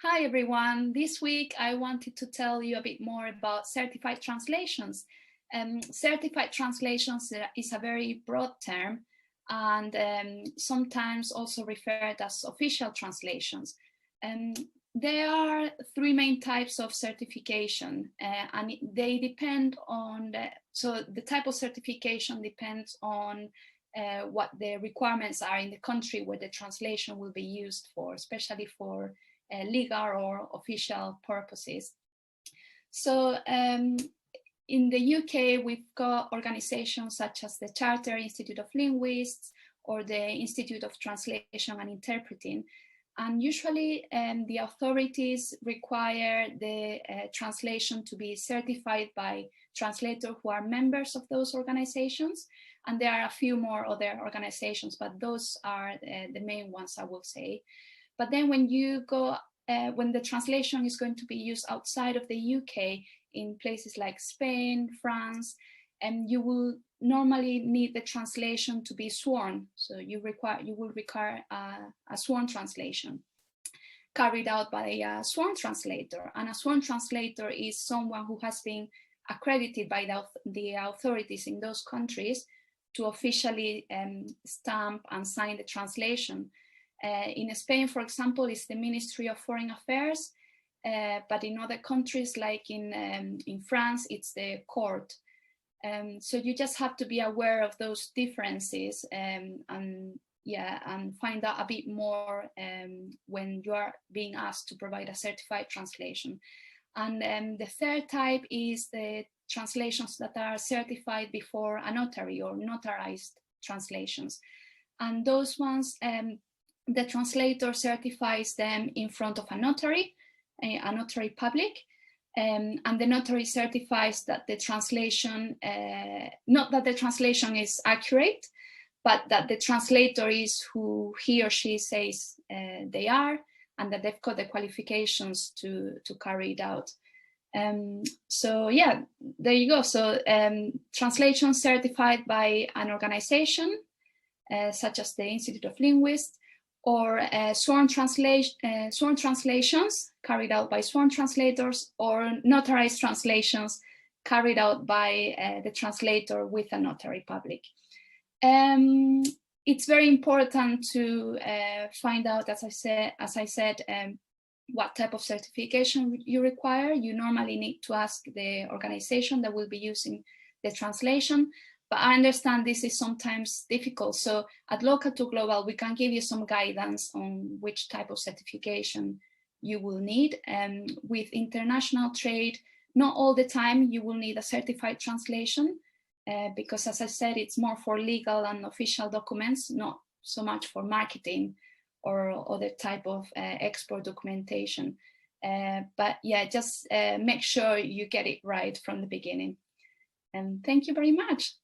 Hi everyone. This week I wanted to tell you a bit more about certified translations. Certified translations is a very broad term and sometimes also referred as official translations. There are three main types of certification and they depend on, so the type of certification depends on what the requirements are in the country where the translation will be used for, especially for legal or official purposes. So in the UK, we've got organizations such as the Charter Institute of Linguists or the Institute of Translation and Interpreting. And usually the authorities require the translation to be certified by translators who are members of those organizations. And there are a few more other organizations, but those are the main ones, I will say. But then when you go, when the translation is going to be used outside of the UK, in places like Spain, France, you will normally need the translation to be sworn. So you will require a sworn translation carried out by a sworn translator. And a sworn translator is someone who has been accredited by the authorities in those countries to officially stamp and sign the translation. In Spain, for example, it's the Ministry of Foreign Affairs, but in other countries, like in France, it's the court. So you just have to be aware of those differences and find out a bit more when you are being asked to provide a certified translation. And the third type is the translations that are certified before a notary or notarized translations. And those ones, the translator certifies them in front of a notary public, and the notary certifies that the translation, not that the translation is accurate, but that the translator is who he or she says they are, and that they've got the qualifications to carry it out. So yeah, there you go. So translation certified by an organization, such as the Institute of Linguists, or sworn translations carried out by sworn translators, or notarized translations carried out by the translator with a notary public. It's very important to find out, as I said, what type of certification you require. You normally need to ask the organization that will be using the translation, but I understand this is sometimes difficult. So at Local to Global, we can give you some guidance on which type of certification you will need. With international trade, not all the time you will need a certified translation, because as I said, it's more for legal and official documents, not so much for marketing or other type of export documentation. But yeah, just make sure you get it right from the beginning. And thank you very much.